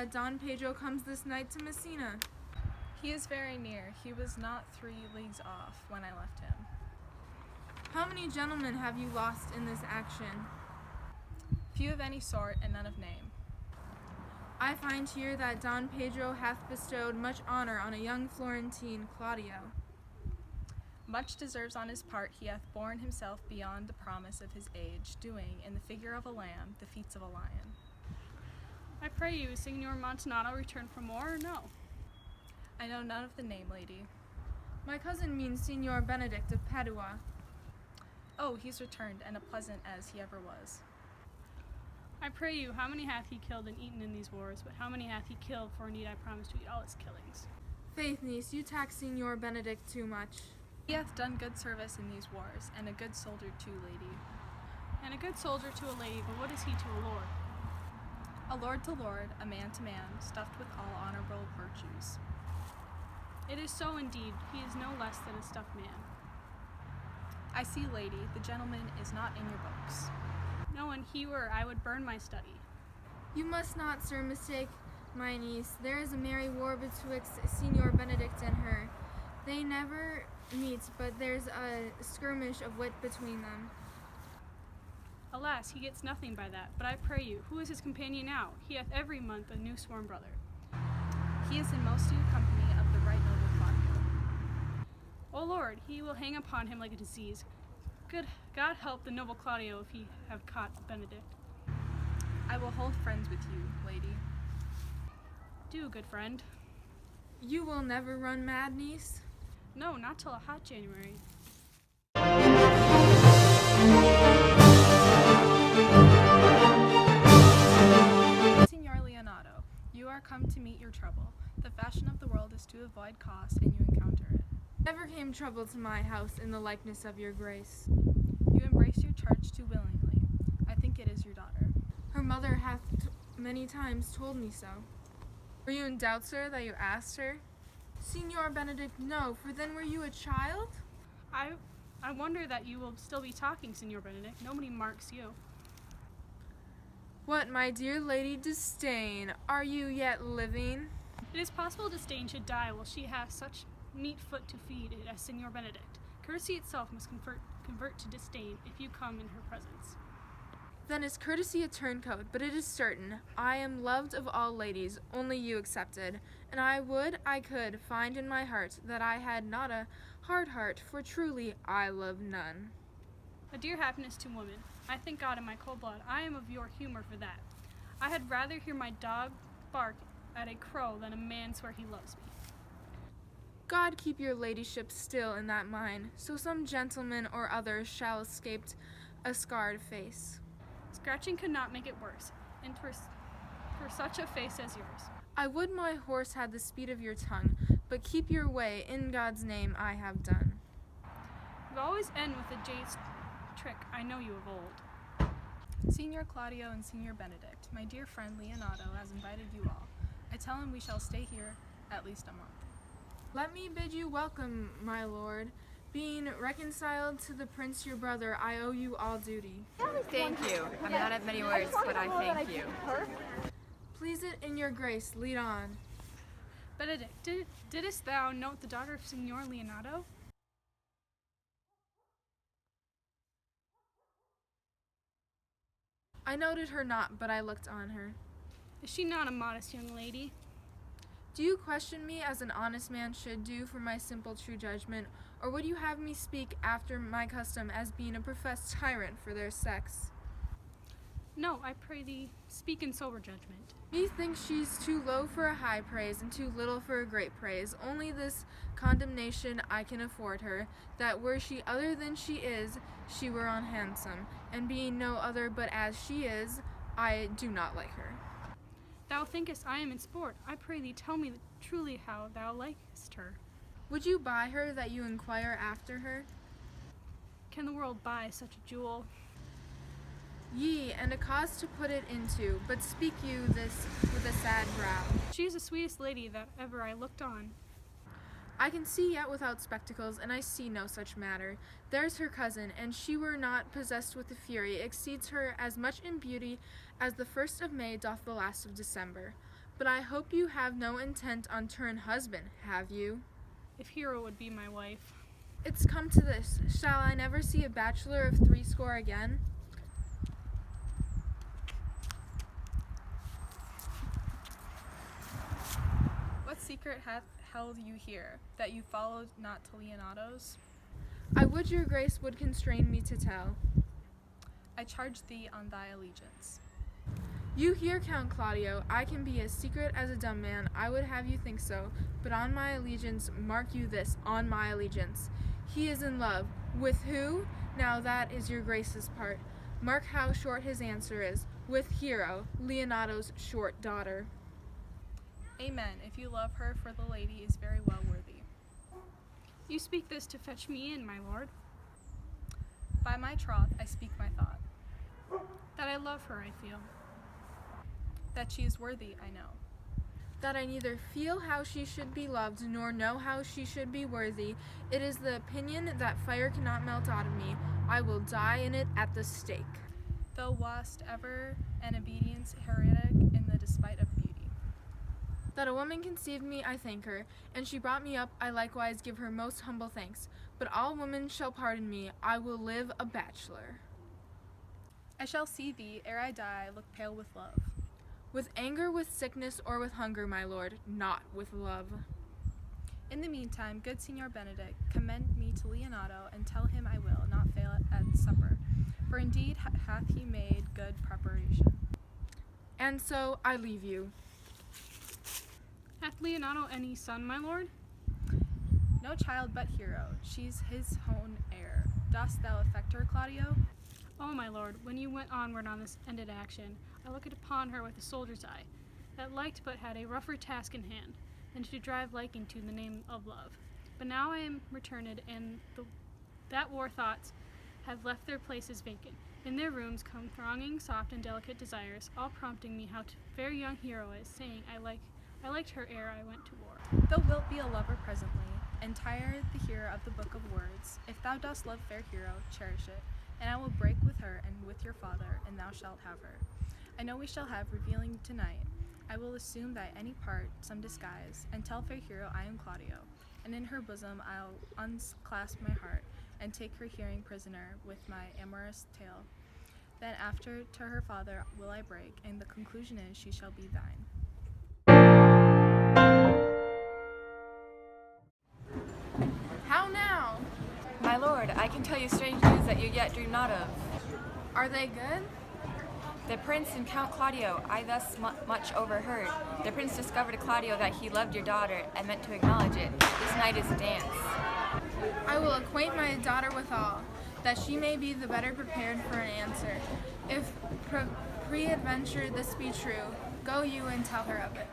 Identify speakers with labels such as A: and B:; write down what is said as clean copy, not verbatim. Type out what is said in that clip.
A: that Don Pedro comes this night to Messina?
B: He is very near. He was not 3 leagues off when I left him.
A: How many gentlemen have you lost in this action?
B: Few of any sort, and none of name.
A: I find here that Don Pedro hath bestowed much honor on a young Florentine, Claudio.
B: Much deserves on his part. He hath borne himself beyond the promise of his age, doing, in the figure of a lamb, the feats of a lion.
C: I pray you, is Signor Montanaro returned from war or no?
B: I know none of the name, lady.
A: My cousin means Signor Benedict of Padua.
B: Oh, he's returned, and a pleasant as he ever was.
C: I pray you, how many hath he killed and eaten in these wars, but how many hath he killed, for indeed I promise to eat all his killings.
A: Faith, niece, you tax Signor Benedict too much.
B: He hath done good service in these wars, and a good soldier too, lady.
C: And a good soldier to a lady, but what is he to a lord?
B: A lord to lord, a man to man, stuffed with all honorable virtues.
C: It is so indeed, he is no less than a stuffed man.
B: I see, lady, the gentleman is not in your books.
C: No, and he were, I would burn my study.
A: You must not, sir, mistake my niece. There is a merry war betwixt Signor Benedict and her. They never meet, but there's a skirmish of wit between them.
C: Alas, he gets nothing by that, but I pray you, who is his companion now? He hath every month a new sworn brother.
B: He is in most due company of the right noble Claudio.
C: O Lord, he will hang upon him like a disease. Good God help the noble Claudio if he have caught Benedict.
B: I will hold friends with you, lady.
C: Do, good friend.
A: You will never run mad, niece?
C: No, not till a hot January.
B: Signor Leonardo, you are come to meet your trouble. The fashion of the world is to avoid cost, and you encounter it.
A: Never came trouble to my house in the likeness of your grace.
B: You embrace your charge too willingly. I think it is your daughter.
A: Her mother hath many times told me so. Were you in doubt, sir, that you asked her? Signor Benedict, no, for then were you a child?
C: I wonder that you will still be talking, Signor Benedict. Nobody marks you.
A: What, my dear Lady Disdain, are you yet living?
C: It is possible Disdain should die while she hath such meat foot to feed it as Signor Benedict. Courtesy itself must convert to disdain if you come in her presence.
A: Then is courtesy a turncoat, but it is certain, I am loved of all ladies, only you excepted, and I would I could find in my heart that I had not a hard heart, for truly I love none.
C: A dear happiness to woman. I thank God in my cold blood I am of your humor for that. I had rather hear my dog bark at a crow than a man swear he loves me.
A: God keep your ladyship still in that mind, so some gentleman or other shall escape a scarred face.
C: Scratching could not make it worse, and for such a face as yours.
A: I would my horse had the speed of your tongue, but keep your way, in God's name I have done.
C: You always end with a jade's trick, I know you of old.
B: Signor Claudio and Signor Benedict, my dear friend Leonardo has invited you all. I tell him we shall stay here at least a month.
A: Let me bid you welcome, my lord. Being reconciled to the prince your brother, I owe you all duty.
D: Thank you. I'm not at many words, but I thank you.
A: Please it in your grace, lead on.
C: Benedict, didst thou note the daughter of Signor Leonardo?
A: I noted her not, but I looked on her.
C: Is she not a modest young lady?
A: Do you question me as an honest man should do for my simple true judgment, or would you have me speak after my custom as being a professed tyrant for their sex?
C: No, I pray thee, speak in sober judgment.
A: Methinks she's too low for a high praise, and too little for a great praise. Only this condemnation I can afford her, that were she other than she is, she were unhandsome, and being no other but as she is, I do not like her.
C: Thou thinkest I am in sport. I pray thee, tell me truly how thou likest her.
A: Would you buy her that you inquire after her?
C: Can the world buy such a jewel?
A: Yea, and a cause to put it into, but speak you this with a sad brow.
C: She is the sweetest lady that ever I looked on.
A: I can see yet without spectacles, and I see no such matter. There's her cousin, and she were not possessed with the fury, exceeds her as much in beauty as the 1st of May doth the last of December. But I hope you have no intent on turn husband, have you?
C: If Hero would be my wife.
A: It's come to this. Shall I never see a bachelor of 80 again?
B: What secret hath held you here, that you followed not to Leonato's?
A: I would your grace would constrain me to tell.
B: I charge thee on thy allegiance.
A: You hear, Count Claudio, I can be as secret as a dumb man. I would have you think so. But on my allegiance, mark you this, on my allegiance. He is in love. With who? Now that is your grace's part. Mark how short his answer is. With Hero, Leonato's short daughter.
B: Amen. If you love her, for the lady is very well worthy.
C: You speak this to fetch me in, my lord.
B: By my troth, I speak my thought.
C: That I love her, I feel.
B: That she is worthy, I know.
A: That I neither feel how she should be loved, nor know how she should be worthy. It is the opinion that fire cannot melt out of me. I will die in it at the stake.
B: Thou wast ever an obedience heretic in the despite of beauty.
A: That a woman conceived me, I thank her, and she brought me up, I likewise give her most humble thanks. But all women shall pardon me, I will live a bachelor.
B: I shall see thee, ere I die, look pale with love.
A: With anger, with sickness, or with hunger, my lord, not with love.
B: In the meantime, good Signor Benedict, commend me to Leonato, and tell him I will not fail at supper, for indeed hath he made good preparation.
A: And so I leave you.
C: Hath Leonato any son, my lord?
B: No child but Hero, she's his own heir. Dost thou affect her, Claudio?
C: Oh, my lord, when you went onward on this ended action, I looked upon her with a soldier's eye, that liked but had a rougher task in hand, than to drive liking to the name of love. But now I am returned, and that war thoughts have left their places vacant. In their rooms come thronging soft and delicate desires, all prompting me how to fair young Hero is, saying I liked her ere I went to war.
B: Thou wilt be a lover presently, and tire the hearer of the book of words. If thou dost love fair Hero, cherish it, and I will break with her and with your father, and thou shalt have her. I know we shall have revealing tonight. I will assume thy any part, some disguise, and tell fair Hero I am Claudio, and in her bosom I'll unclasp my heart, and take her hearing prisoner with my amorous tale. Then after to her father will I break, and the conclusion is she shall be thine.
A: How now?
D: My lord, I can tell you strange news that you yet dream not of.
A: Are they good?
D: The prince and Count Claudio, I thus much overheard. The prince discovered to Claudio that he loved your daughter and meant to acknowledge it. This night is a dance.
A: I will acquaint my daughter with all, that she may be the better prepared for an answer. If pre-adventure this be true, go you and tell her of it.